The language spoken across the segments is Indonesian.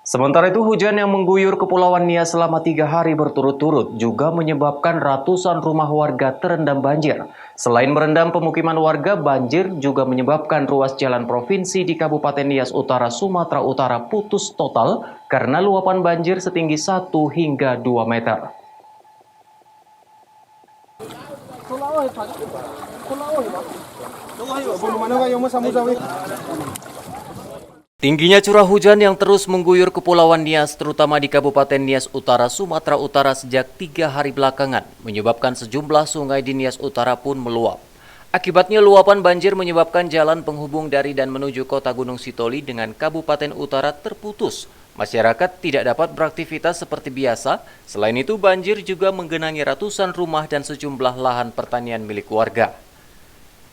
Sementara itu, hujan yang mengguyur Kepulauan Nias selama 3 hari berturut-turut juga menyebabkan ratusan rumah warga terendam banjir. Selain merendam pemukiman warga, banjir juga menyebabkan ruas jalan provinsi di Kabupaten Nias Utara, Sumatera Utara putus total karena luapan banjir setinggi 1 hingga 2 meter. Tingginya curah hujan yang terus mengguyur Kepulauan Nias, terutama di Kabupaten Nias Utara, Sumatera Utara sejak 3 hari belakangan, menyebabkan sejumlah sungai di Nias Utara pun meluap. Akibatnya luapan banjir menyebabkan jalan penghubung dari dan menuju kota Gunung Sitoli dengan Kabupaten Utara terputus. Masyarakat tidak dapat beraktivitas seperti biasa. Selain itu, banjir juga menggenangi ratusan rumah dan sejumlah lahan pertanian milik warga.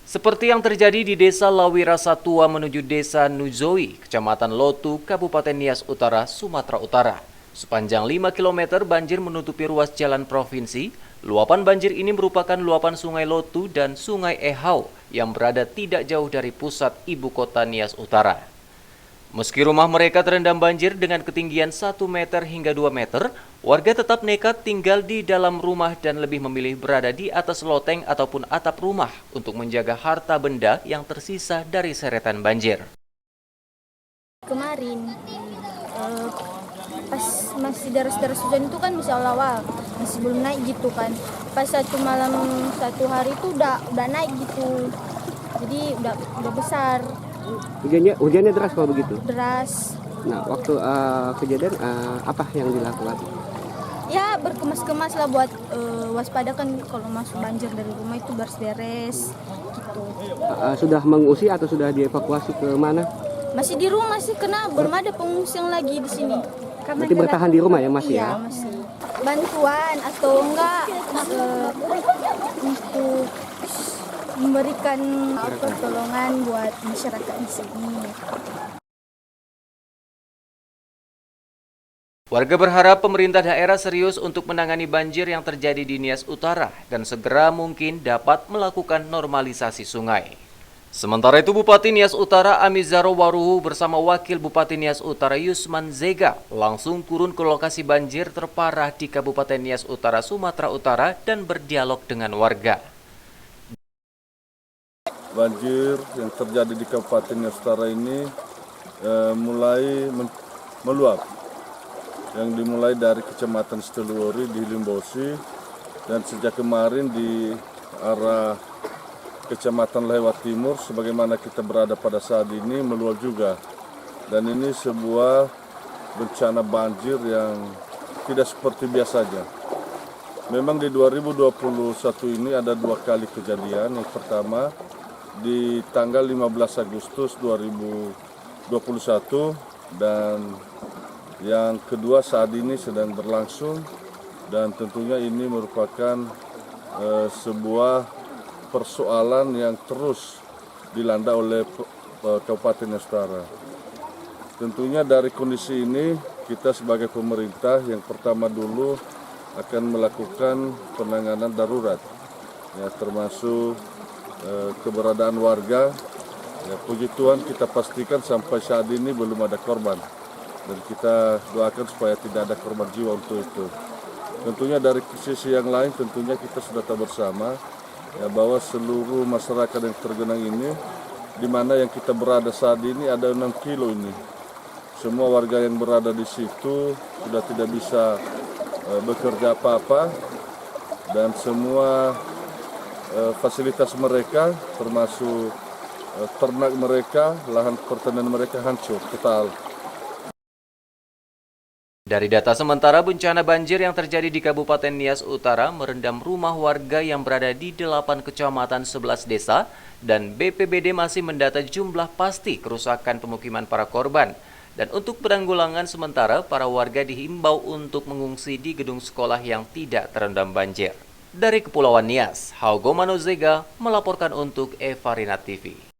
Seperti yang terjadi di Desa Lawira Satua menuju Desa Nuzoi, Kecamatan Lotu, Kabupaten Nias Utara, Sumatera Utara. Sepanjang 5 km banjir menutupi ruas jalan provinsi. Luapan banjir ini merupakan luapan Sungai Lotu dan Sungai Ehau yang berada tidak jauh dari pusat ibu kota Nias Utara. Meski rumah mereka terendam banjir dengan ketinggian 1 meter hingga 2 meter, warga tetap nekat tinggal di dalam rumah dan lebih memilih berada di atas loteng ataupun atap rumah untuk menjaga harta benda yang tersisa dari seretan banjir. Kemarin pas masih deras-deras hujan itu kan masih awal-awal, masih belum naik gitu kan. Pas satu malam 1 hari itu udah naik gitu, jadi udah besar. Hujannya deras kalau begitu? Deras. Nah, waktu kejadian apa yang dilakukan? Ya berkemas-kemas lah buat waspada kan kalau masuk banjir dari rumah itu beres-beres gitu. Sudah mengungsi atau sudah dievakuasi ke mana? Masih di rumah sih, karena belum ada pengungsi yang lagi di sini. Berarti bertahan di rumah ya masih iya, ya? Masih. Bantuan atau enggak untuk memberikan pertolongan buat masyarakat di sini. Warga berharap pemerintah daerah serius untuk menangani banjir yang terjadi di Nias Utara dan segera mungkin dapat melakukan normalisasi sungai. Sementara itu, Bupati Nias Utara Amizaro Waruhu bersama Wakil Bupati Nias Utara Yusman Zega langsung turun ke lokasi banjir terparah di Kabupaten Nias Utara, Sumatera Utara dan berdialog dengan warga. Banjir yang terjadi di Kabupaten Nias Utara ini mulai meluap, yang dimulai dari Kecamatan Seteluori di Limbosi dan sejak kemarin di arah Kecamatan Lewat Timur, sebagaimana kita berada pada saat ini, meluap juga. Dan ini sebuah bencana banjir yang tidak seperti biasanya. Memang di 2021 ini ada 2 kali kejadian. Yang pertama di tanggal 15 Agustus 2021 dan yang kedua saat ini sedang berlangsung, dan tentunya ini merupakan sebuah persoalan yang terus dilanda oleh Kabupaten Nias Utara. Tentunya dari kondisi ini kita sebagai pemerintah yang pertama dulu akan melakukan penanganan darurat, ya, termasuk keberadaan warga. Ya, puji Tuhan kita pastikan sampai saat ini belum ada korban, dan kita doakan supaya tidak ada korban jiwa untuk itu. Tentunya dari sisi yang lain, tentunya kita sudah tahu bersama ya, bahwa seluruh masyarakat yang tergenang ini, di mana yang kita berada saat ini ada 6 kilo ini. Semua warga yang berada di situ sudah tidak bisa bekerja apa-apa, dan semua fasilitas mereka termasuk ternak mereka, lahan pertanian mereka hancur total. Dari data sementara, bencana banjir yang terjadi di Kabupaten Nias Utara merendam rumah warga yang berada di 8 kecamatan 11 desa, dan BPBD masih mendata jumlah pasti kerusakan pemukiman para korban. Dan untuk penanggulangan sementara, para warga dihimbau untuk mengungsi di gedung sekolah yang tidak terendam banjir. Dari Kepulauan Nias, Haugo Manozega melaporkan untuk Evarina TV.